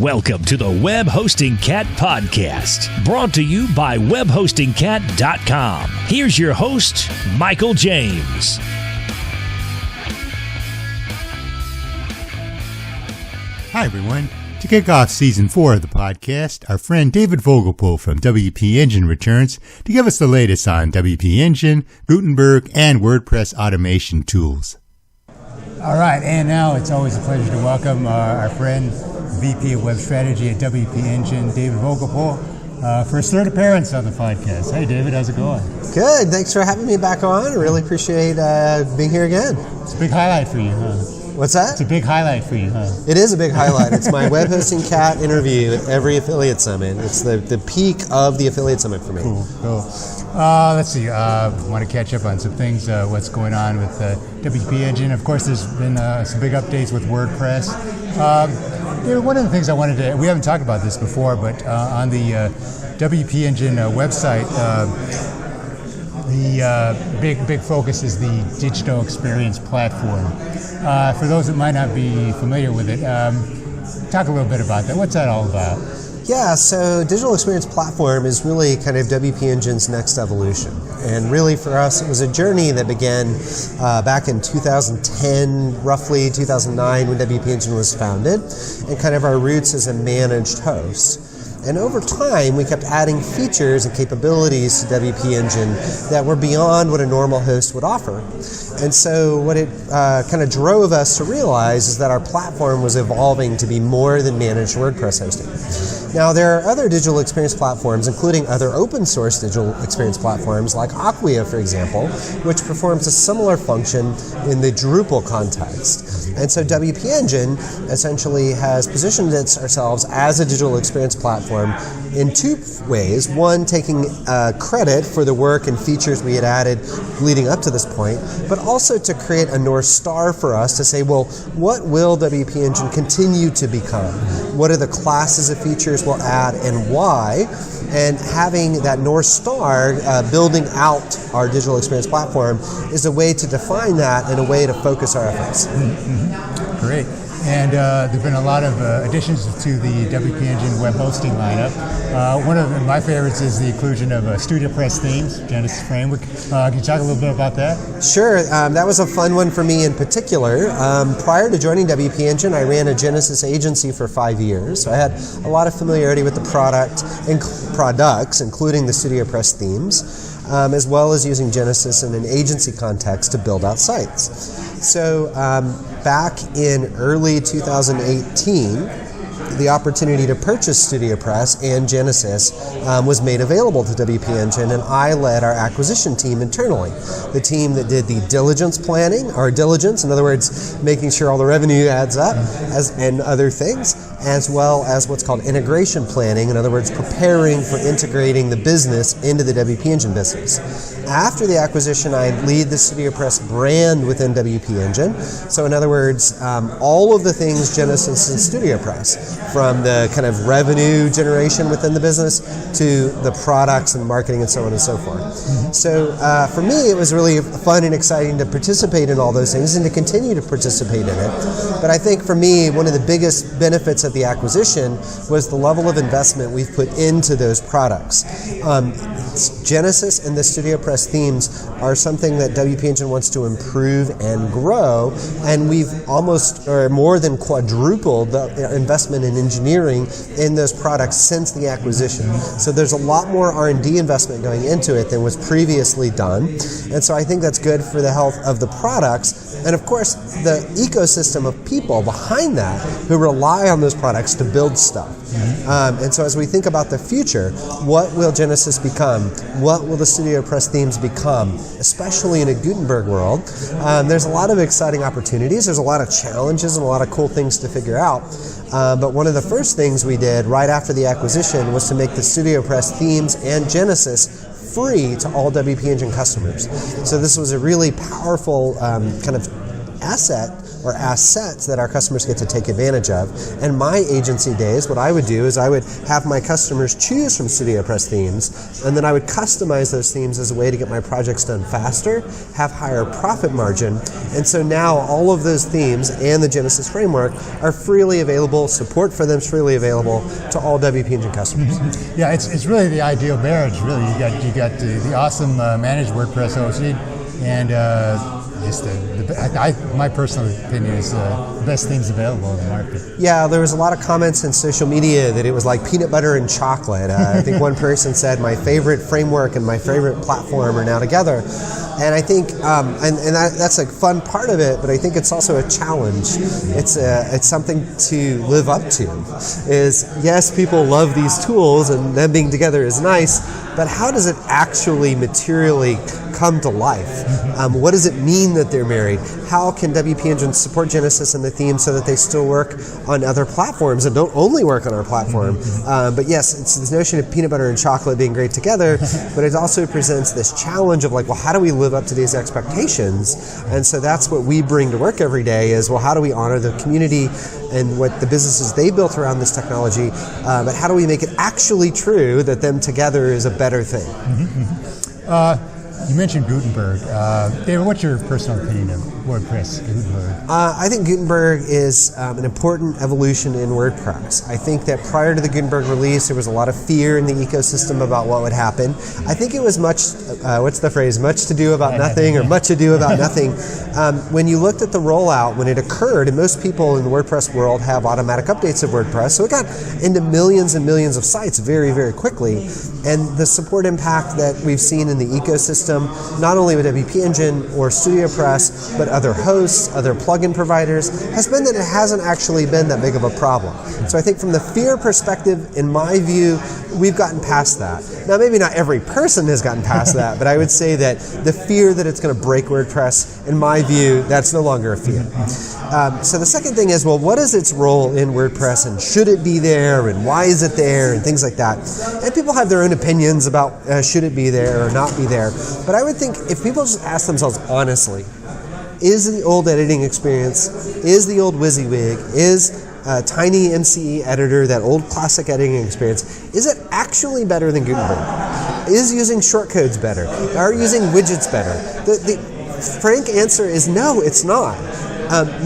Welcome to the Web Hosting Cat Podcast, brought to you by webhostingcat.com. Here's your host, Michael James. Hi, everyone. To kick off Season 4 of the podcast, our friend David Vogelpohl from WP Engine returns to give us the latest on WP Engine, Gutenberg, and WordPress automation tools. All right, and now it's always a pleasure to welcome our friend, VP of Web Strategy at WP Engine, David Vogelpohl, for his third appearance on the podcast. Hey, David, how's it going? Good. Thanks for having me back on. I really appreciate being here again. It's a big highlight for you, huh? What's that? It's a big highlight for you, huh? It is a big highlight. It's my Web Hosting Cat interview at every affiliate summit. It's the peak of the affiliate summit for me. Cool. Let's see. Want to catch up on some things. What's going on with WP Engine? Of course, there's been some big updates with WordPress. One of the things I wanted to, we haven't talked about this before, but on the WP Engine website, the big focus is the digital experience platform. For those that might not be familiar with it, talk a little bit about that. What's that all about? Yeah, so Digital Experience Platform is really kind of WP Engine's next evolution. And really for us, it was a journey that began back in 2010, roughly 2009, when WP Engine was founded, and kind of our roots as a managed host. And over time, we kept adding features and capabilities to WP Engine that were beyond what a normal host would offer. And so what it kind of drove us to realize is that our platform was evolving to be more than managed WordPress hosting. Now, there are other digital experience platforms, including other open source digital experience platforms like Acquia, for example, which performs a similar function in the Drupal context. And so WP Engine essentially has positioned ourselves as a digital experience platform in two ways. One, taking credit for the work and features we had added leading up to this point, but also to create a North Star for us to say, well, what will WP Engine continue to become? What are the classes of features we'll add and why? And having that North Star building out our digital experience platform is a way to define that and a way to focus our efforts. Mm-hmm. Great. And there have been a lot of additions to the WP Engine web hosting lineup. One of my favorites is the inclusion of StudioPress themes, Genesis framework. Can you talk a little bit about that? Sure. That was a fun one for me in particular. Prior to joining WP Engine, I ran a Genesis agency for 5 years. So I had a lot of familiarity with the products, including the StudioPress themes, as well as using Genesis in an agency context to build out sites. So back in early 2018, the opportunity to purchase StudioPress and Genesis was made available to WP Engine, and I led our acquisition team internally. The team that did the diligence planning, or diligence, in other words, making sure all the revenue adds up, and other things, as well as what's called integration planning, in other words, preparing for integrating the business into the WP Engine business. After the acquisition, I lead the StudioPress brand within WP Engine. So in other words, all of the things Genesis and StudioPress, from the kind of revenue generation within the business to the products and marketing and so on and so forth. Mm-hmm. So for me, it was really fun and exciting to participate in all those things and to continue to participate in it. But I think for me, one of the biggest benefits of the acquisition was the level of investment we've put into those products. Genesis and the StudioPress themes are something that WP Engine wants to improve and grow, and we've almost or more than quadrupled the investment in engineering in those products since the acquisition. So there's a lot more R&D investment going into it than was previously done, and so I think that's good for the health of the products, and of course the ecosystem of people behind that who rely on those products to build stuff. And so as we think about the future, what will Genesis become? What will the StudioPress themes become, especially in a Gutenberg world? There's a lot of exciting opportunities. There's a lot of challenges and a lot of cool things to figure out. But one of the first things we did right after the acquisition was to make the StudioPress themes and Genesis free to all WP Engine customers. So this was a really powerful kind of asset or assets that our customers get to take advantage of. And my agency days, what I would do is I would have my customers choose from StudioPress themes, and then I would customize those themes as a way to get my projects done faster, have higher profit margin. And so now all of those themes and the Genesis framework are freely available, support for them is freely available to all WP Engine customers. Yeah, it's really the ideal marriage. Really, you got the awesome managed WordPress hosting, and just my personal opinion is the best things available in the market. Yeah, there was a lot of comments in social media that it was like peanut butter and chocolate. I think one person said my favorite framework and my favorite platform are now together. And I think, that's a fun part of it, but I think it's also a challenge. It's something to live up to. Is yes, people love these tools and them being together is nice, but how does it actually materially come to life? What does it mean that they're married? How can WP Engine support Genesis and the theme so that they still work on other platforms and don't only work on our platform? But yes, it's this notion of peanut butter and chocolate being great together, but it also presents this challenge of like, well, how do we live up to these expectations? And so that's what we bring to work every day is, well, how do we honor the community and what the businesses they built around this technology, but how do we make it actually true that them together is a better thing? You mentioned Gutenberg. David, what's your personal opinion of WordPress, Gutenberg? I think Gutenberg is an important evolution in WordPress. I think that prior to the Gutenberg release, there was a lot of fear in the ecosystem about what would happen. I think it was much to do about nothing, or much ado about nothing. When you looked at the rollout, when it occurred, and most people in the WordPress world have automatic updates of WordPress, so it got into millions and millions of sites very, very quickly. And the support impact that we've seen in the ecosystem, not only with WP Engine or StudioPress, but other hosts, other plugin providers, has been that it hasn't actually been that big of a problem. So I think from the fear perspective, in my view, we've gotten past that. Now, maybe not every person has gotten past that, but I would say that the fear that it's going to break WordPress, in my view, that's no longer a fear. So the second thing is, well, what is its role in WordPress, and should it be there, and why is it there, and things like that. And people have their own opinions about should it be there or not be there. But I would think if people just ask themselves honestly, is the old editing experience, is the old WYSIWYG, is Tiny MCE editor, that old classic editing experience, is it actually better than Gutenberg? Is using shortcodes better? Are using widgets better? The frank answer is no, it's not.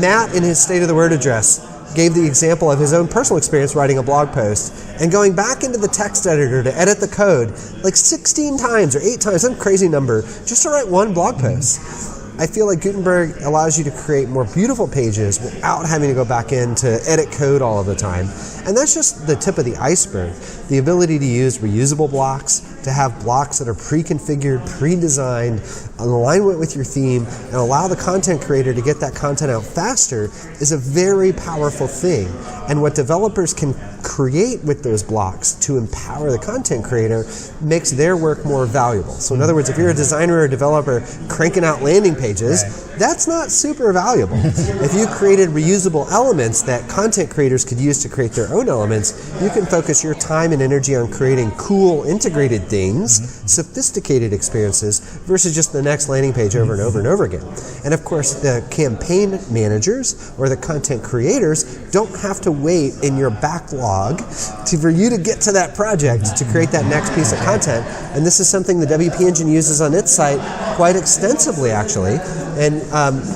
Matt, in his State of the Word address, gave the example of his own personal experience writing a blog post and going back into the text editor to edit the code like 16 times or 8 times, some crazy number, just to write one blog post. I feel like Gutenberg allows you to create more beautiful pages without having to go back in to edit code all of the time. And that's just the tip of the iceberg. The ability to use reusable blocks, to have blocks that are pre-configured, pre-designed, in alignment with your theme, and allow the content creator to get that content out faster is a very powerful thing. And what developers can create with those blocks to empower the content creator makes their work more valuable. So in other words, if you're a designer or a developer cranking out landing pages, that's not super valuable. If you created reusable elements that content creators could use to create their own elements, you can focus your time and energy on creating cool, integrated things, sophisticated experiences, versus just the next landing page over and over and over again. And of course, the campaign managers or the content creators don't have to wait in your backlog for you to get to that project to create that next piece of content. And this is something the WP Engine uses on its site quite extensively, actually. And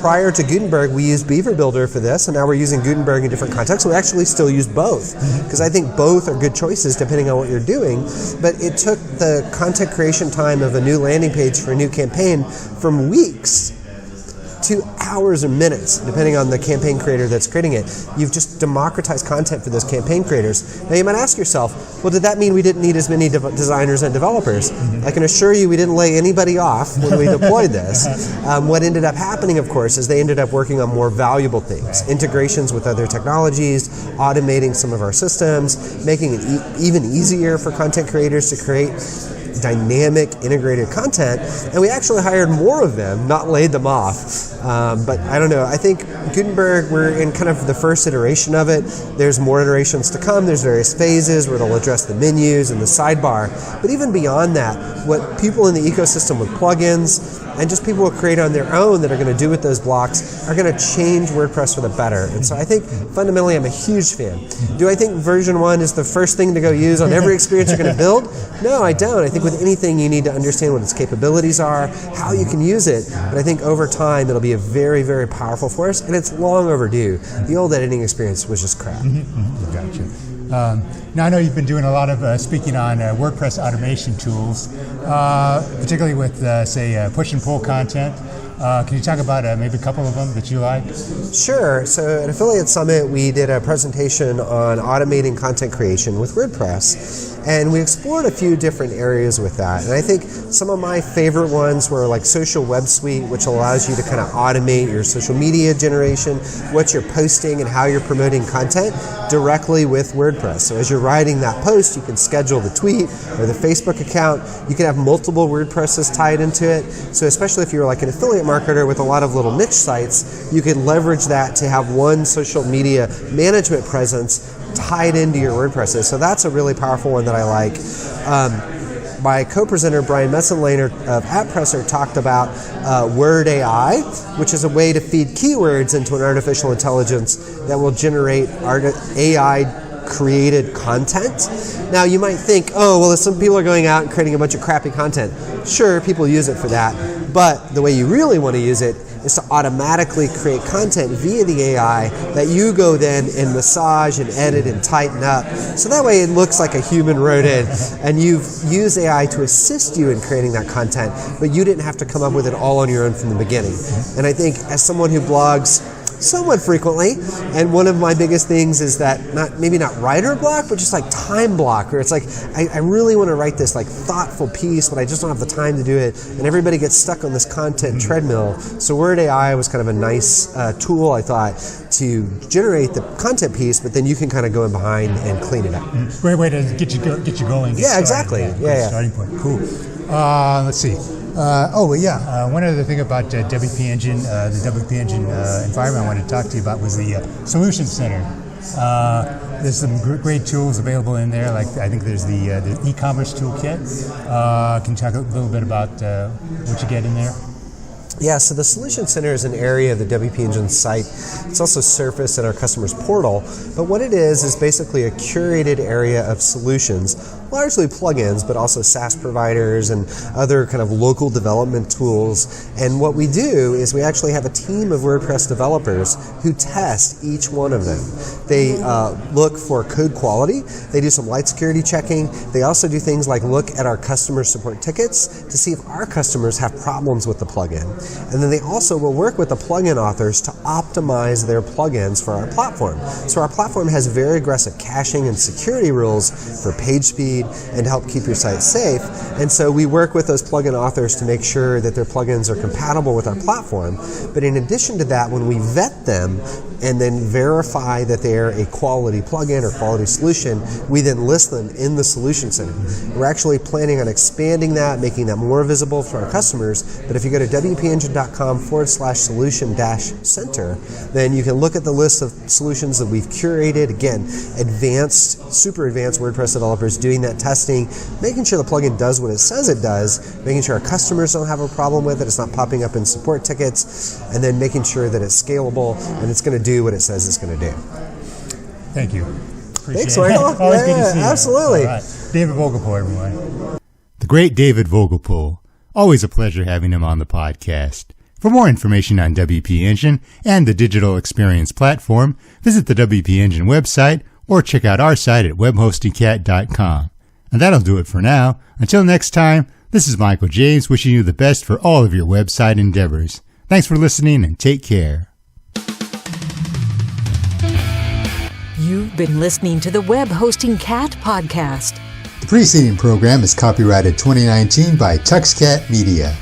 prior to Gutenberg, we used Beaver Builder for this, and now we're using Gutenberg in different contexts. We actually still use both, because I think both are good choices depending on what you're doing. But it took the content creation time of a new landing page for a new campaign from weeks to hours or minutes, depending on the campaign creator that's creating it. You've just democratized content for those campaign creators. Now you might ask yourself, well, did that mean we didn't need as many designers and developers? I can assure you we didn't lay anybody off when we deployed this. What ended up happening, of course, is they ended up working on more valuable things, integrations with other technologies, automating some of our systems, making it even easier for content creators to create dynamic, integrated content, and we actually hired more of them, not laid them off. But I don't know, I think Gutenberg, we're in kind of the first iteration of it. There's more iterations to come. There's various phases where it'll address the menus and the sidebar. But even beyond that, what people in the ecosystem with plugins and just people who create on their own that are going to do with those blocks are going to change WordPress for the better. And so I think fundamentally I'm a huge fan. Do I think version 1 is the first thing to go use on every experience you're going to build? No, I don't. I think with anything you need to understand what its capabilities are, how you can use it, but I think over time it'll be a very, very powerful force, and it's long overdue. The old editing experience was just crap. Gotcha. Now I know you've been doing a lot of speaking on WordPress automation tools, particularly with, say, push and pull content. Can you talk about maybe a couple of them that you like? Sure. So at Affiliate Summit, we did a presentation on automating content creation with WordPress. And we explored a few different areas with that. And I think some of my favorite ones were like Social Web Suite, which allows you to kind of automate your social media generation, what you're posting and how you're promoting content directly with WordPress. So as you're writing that post, you can schedule the tweet or the Facebook account. You can have multiple WordPresses tied into it. So especially if you're like an affiliate marketer with a lot of little niche sites, you can leverage that to have one social media management presence tied into your WordPresses. So that's a really powerful one that I like. My co-presenter, Brian Messenlaner of AppPresser, talked about WordAI, which is a way to feed keywords into an artificial intelligence that will generate AI-created content. Now, you might think, oh, well, some people are going out and creating a bunch of crappy content. Sure, people use it for that. But the way you really want to use it is to automatically create content via the AI that you go then and massage and edit and tighten up. So that way it looks like a human wrote it, and you've used AI to assist you in creating that content, but you didn't have to come up with it all on your own from the beginning. And I think as someone who blogs somewhat frequently, and one of my biggest things is that maybe not writer block, but just like time block, where it's like I really want to write this like thoughtful piece, but I just don't have the time to do it, and everybody gets stuck on this content treadmill. So WordAI was kind of a nice tool, I thought, to generate the content piece, but then you can kind of go in behind and clean it up. Great way to get you going. Yeah, exactly. Yeah. Starting point. Cool. Let's see. One other thing about WP Engine, the WP Engine environment I wanted to talk to you about was the Solution Center. There's some great tools available in there. Like I think there's the e-commerce toolkit. Can you talk a little bit about what you get in there? Yeah, so the Solution Center is an area of the WP Engine site. It's also surfaced in our customers portal, but what it is basically a curated area of solutions, largely plugins, but also SaaS providers and other kind of local development tools. And what we do is we actually have a team of WordPress developers who test each one of them. They look for code quality. They do some light security checking. They also do things like look at our customer support tickets to see if our customers have problems with the plugin. And then they also will work with the plugin authors to optimize their plugins for our platform. So our platform has very aggressive caching and security rules for page speed and to help keep your site safe. And so we work with those plugin authors to make sure that their plugins are compatible with our platform. But in addition to that, when we vet them and then verify that they're a quality plugin or quality solution, we then list them in the Solution Center. We're actually planning on expanding that, making that more visible for our customers. But if you go to wpengine.com/solution-center, then you can look at the list of solutions that we've curated. Again, super advanced WordPress developers doing that testing, making sure the plugin does what it says it does, making sure our customers don't have a problem with it, it's not popping up in support tickets, and then making sure that it's scalable and it's going to do what it says it's going to do. Thank you. Thanks, Michael. Always good to see you. Absolutely. All right. David Vogelpohl, everyone. The great David Vogelpohl. Always a pleasure having him on the podcast. For more information on WP Engine and the digital experience platform, visit the WP Engine website or check out our site at webhostingcat.com. And that'll do it for now. Until next time, this is Michael James wishing you the best for all of your website endeavors. Thanks for listening and take care. You've been listening to the Web Hosting Cat podcast. The preceding program is copyrighted 2019 by TuxCat Media.